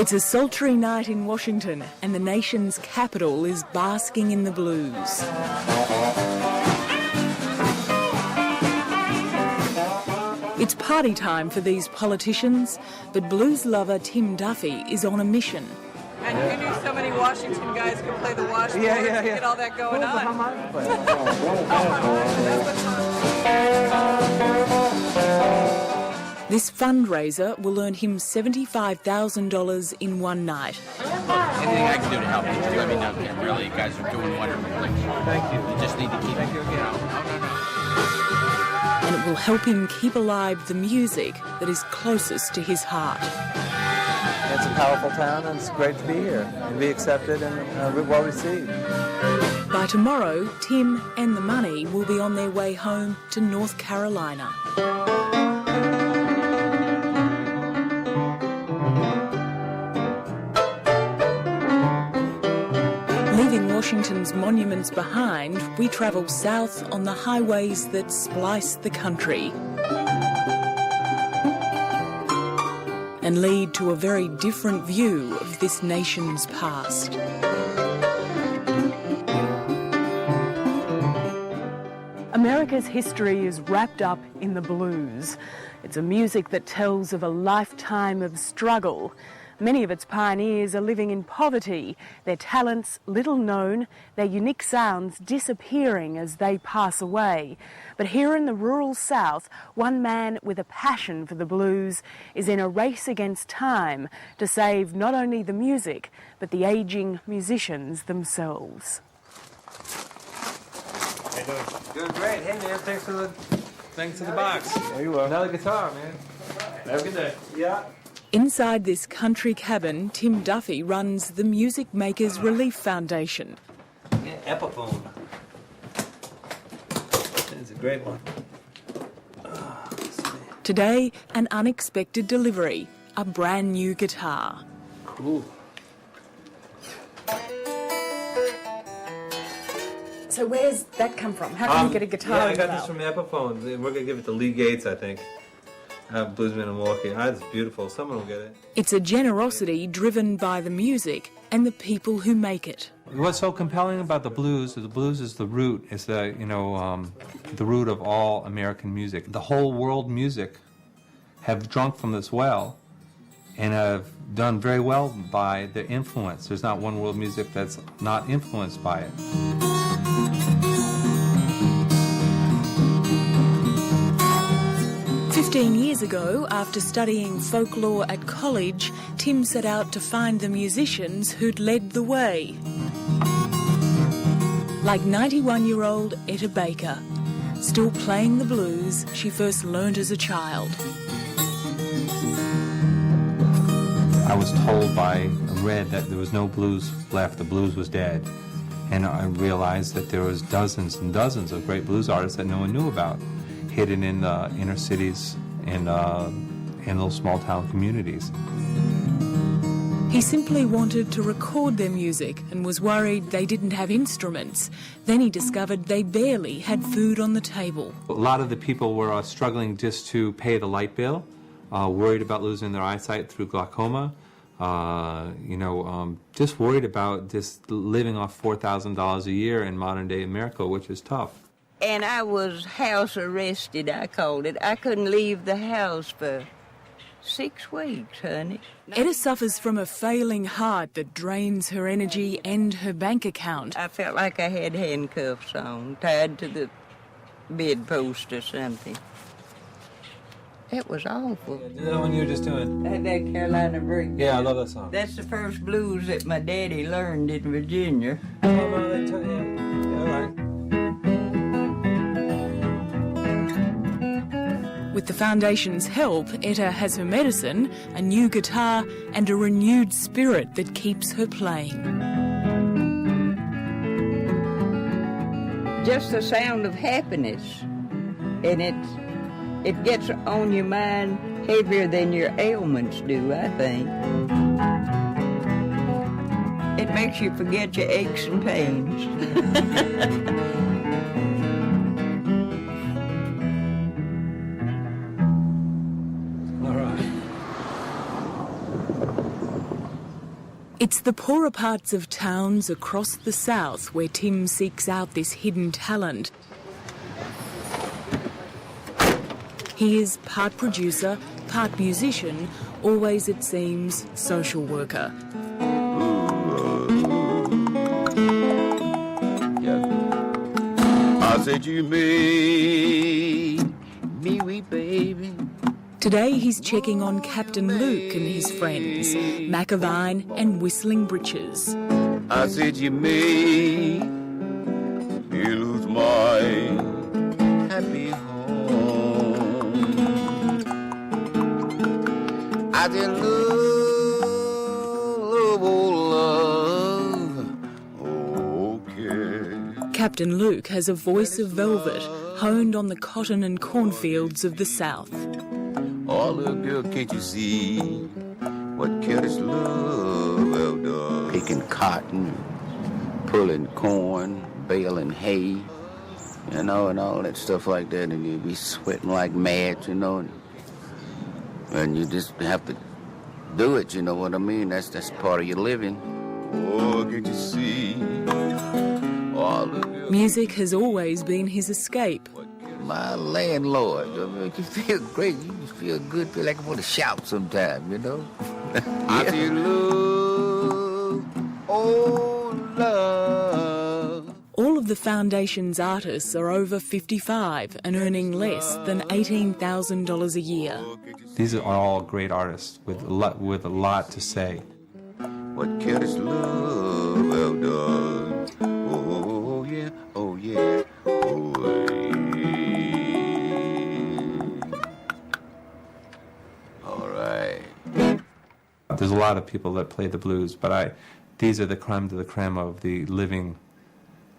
It's a sultry night in Washington and the nation's capital is basking in the blues. It's party time for these politicians, but blues lover Tim Duffy is on a mission. And who knew so many Washington guys could play the washboard yeah. to get all that going on? This fundraiser will earn him $75,000 in one night. Anything I can do to help you, just let me know. And really, you guys are doing wonderful things. Thank you. You just need to keep. Thank you again. And it will help him keep alive the music that is closest to his heart. It's a powerful town, and it's great to be here and be accepted and well received. By tomorrow, Tim and the money will be on their way home to North Carolina. Leaving Washington's monuments behind, we travel south on the highways that splice the country and lead to a very different view of this nation's past. America's history is wrapped up in the blues. It's a music that tells of a lifetime of struggle. Many of its pioneers are living in poverty, their talents little known, their unique sounds disappearing as they pass away. But here in the rural South, one man with a passion for the blues is in a race against time to save not only the music, but the ageing musicians themselves. How you doing? Doing great. Hey, man, thanks for the box. There you are. Another guitar, man. Have a good day. Yeah. Inside this country cabin, Tim Duffy runs the Music Makers Relief Foundation. Yeah, Epiphone. It's a great one. Today, an unexpected delivery, a brand new guitar. Cool. So where's that come from? How can you get a guitar? Yeah, I got this from Epiphone. We're going to give it to Lee Gates, I think. Bluesman in Milwaukee. It's beautiful. Someone will get it. It's a generosity driven by the music and the people who make it. What's so compelling about the blues is the root. It's the root of all American music. The whole world music have drunk from this well and have done very well by the influence. There's not one world music that's not influenced by it. 15 years ago, after studying folklore at college, Tim set out to find the musicians who'd led the way. Like 91-year-old Etta Baker, still playing the blues she first learned as a child. I was told by Red that there was no blues left, the blues was dead. And I realized that there was dozens and dozens of great blues artists that no one knew about, hidden in the inner cities and in little small-town communities. He simply wanted to record their music and was worried they didn't have instruments. Then he discovered they barely had food on the table. A lot of the people were struggling just to pay the light bill, worried about losing their eyesight through glaucoma, just worried about just living off $4,000 a year in modern-day America, which is tough. And I was house arrested, I called it. I couldn't leave the house for 6 weeks, honey. Etta suffers from a failing heart that drains her energy and her bank account. I felt like I had handcuffs on, tied to the bedpost or something. It was awful. Do that one you were just doing. That Carolina Break. Yeah, I love that song. That's the first blues that my daddy learned in Virginia. Yeah, all right. With the foundation's help, Etta has her medicine, a new guitar, and a renewed spirit that keeps her playing. Just the sound of happiness. And it gets on your mind heavier than your ailments do, I think. It makes you forget your aches and pains. It's the poorer parts of towns across the south where Tim seeks out this hidden talent. He is part producer, part musician, always, it seems, social worker. I said you made me weep, baby. Today he's checking on Captain Luke and his friends, Macavine and Whistling Britches. I said you made me lose my happy home. I did love, okay. Captain Luke has a voice of velvet, honed on the cotton and cornfields of the south. Oh, little girl, can't you see what careless love have done? Picking cotton, pulling corn, baling hay, and all that stuff like that, and you be sweating like mad, and you just have to do it, you know what I mean? That's part of your living. Oh, can't you see? Oh, little girl. Music has always been his escape. My landlord, you feel great, you feel good, feel like I want to shout sometime, I feel love, oh love. All of the Foundation's artists are over 55 and earning less than $18,000 a year. These are all great artists with a lot to say. What careless love have done? Oh yeah, oh yeah, oh yeah. There's a lot of people that play the blues, but these are the creme de la creme of the living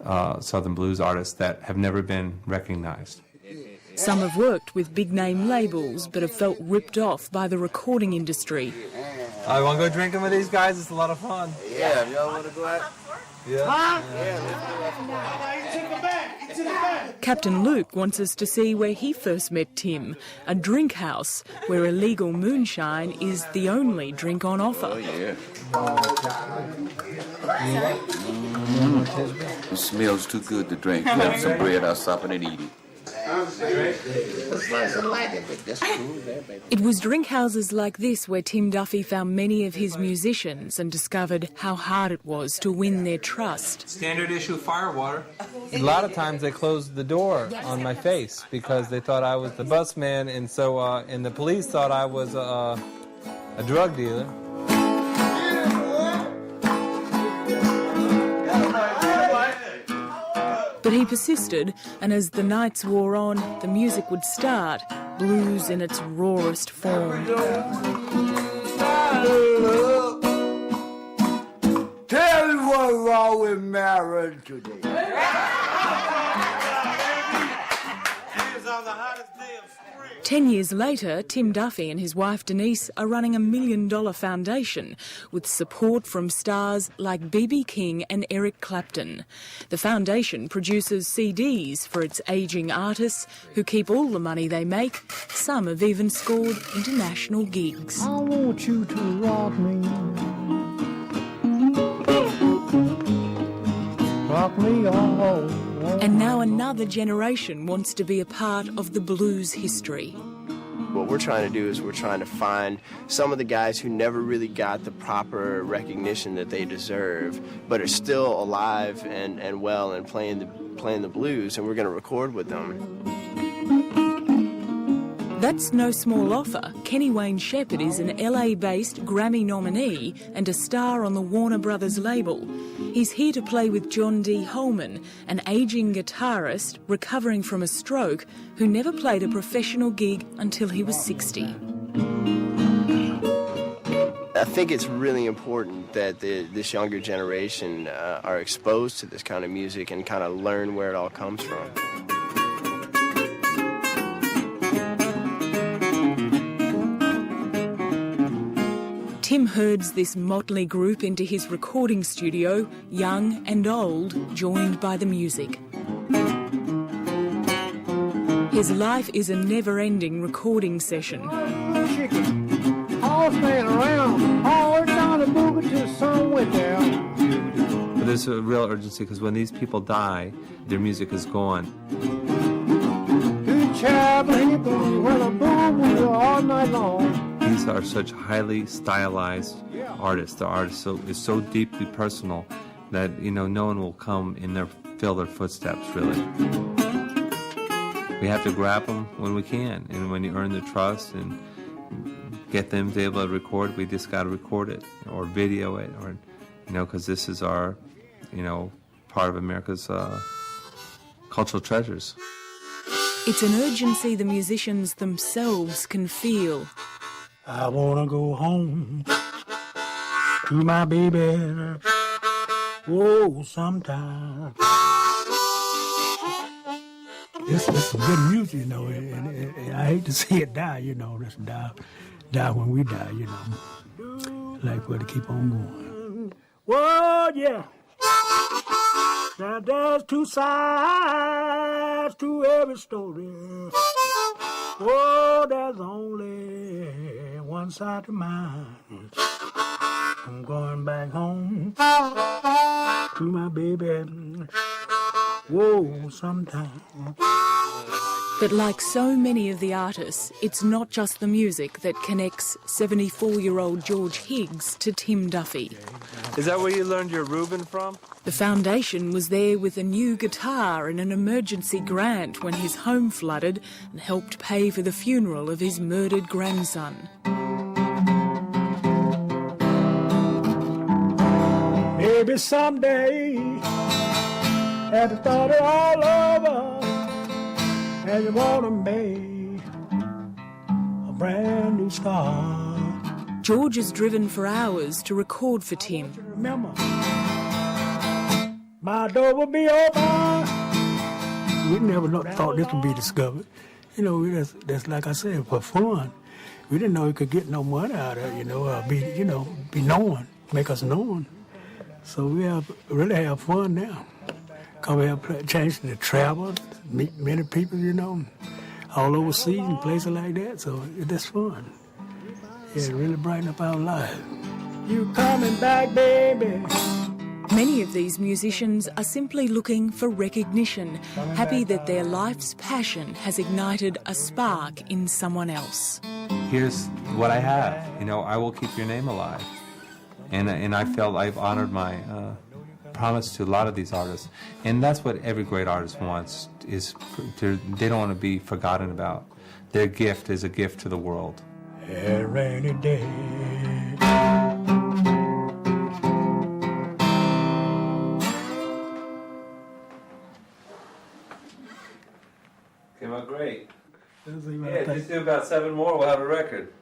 Southern blues artists that have never been recognized. Some have worked with big-name labels but have felt ripped off by the recording industry. I want to go drinking with these guys. It's a lot of fun. Yeah, y'all want to go out? Yeah. Huh? Captain Luke wants us to see where he first met Tim, a drink house where illegal moonshine is the only drink on offer. Oh, yeah. It smells too good to drink. Have some bread, I'll stop it and eat it. It was drink houses like this where Tim Duffy found many of his musicians and discovered how hard it was to win their trust. Standard issue firewater. A lot of times they closed the door on my face because they thought I was the bus man, and so and the police thought I was a drug dealer. But he persisted, and as the nights wore on, the music would start, blues in its rawest form. Tell me what's wrong with marriage today. 10 years later, Tim Duffy and his wife Denise are running $1 million foundation with support from stars like B.B. King and Eric Clapton. The foundation produces CDs for its ageing artists who keep all the money they make. Some have even scored international gigs. I want you to rock me. Rock me all. And now another generation wants to be a part of the blues history. What we're trying to do is we're trying to find some of the guys who never really got the proper recognition that they deserve, but are still alive and well and playing the blues, and we're going to record with them. That's no small offer. Kenny Wayne Shepherd is an LA-based Grammy nominee and a star on the Warner Brothers label. He's here to play with John D. Holman, an ageing guitarist recovering from a stroke who never played a professional gig until he was 60. I think it's really important that this younger generation are exposed to this kind of music and kind of learn where it all comes from. Tim herds this motley group into his recording studio, young and old, joined by the music. His life is a never-ending recording session. All staying around all the time. trying to move it to the sun with them. But there's a real urgency because when these people die, their music is gone. All night long. These are such highly stylized artists. The art is so deeply personal that, you know, no one will come in fill their footsteps, really. We have to grab them when we can, and when you earn their trust and get them to be able to record, we just got to record it or video it, or, you know, because this is our, you know, part of America's cultural treasures. It's an urgency the musicians themselves can feel. I wanna go home to my baby. Oh, sometime. This is some good music, you know, and I hate to see it die, you know. Let's die when we die, you know. Like for to keep on going. Whoa, yeah. Now there's two sides to every story. Oh, there's only one side to mine. I'm going back home to my baby. Whoa, sometime. But like so many of the artists, it's not just the music that connects 74-year-old George Higgs to Tim Duffy. Is that where you learned your Reuben from? The foundation was there with a new guitar and an emergency grant when his home flooded and helped pay for the funeral of his murdered grandson. Maybe someday, after thought it all over, and you want to make a brand new start. George has driven for hours to record for Tim. Remember, my door will be open. We never thought this would be discovered. You know, that's like I said, for fun. We didn't know we could get no money out of it, you know, be known, make us known. So we really have fun now. Come here, change to travel, meet many people, you know, all overseas and places like that. So that's fun. Yeah, it really brighten up our lives. You coming back, baby? Many of these musicians are simply looking for recognition, happy that their life's passion has ignited a spark in someone else. Here's what I have. You know, I will keep your name alive. And I felt I've honored my promise to a lot of these artists. And that's what every great artist wants, is they don't want to be forgotten about. Their gift is a gift to the world. A rainy day. Came out great. Yeah, Yeah, just do about 7 more, we'll have a record.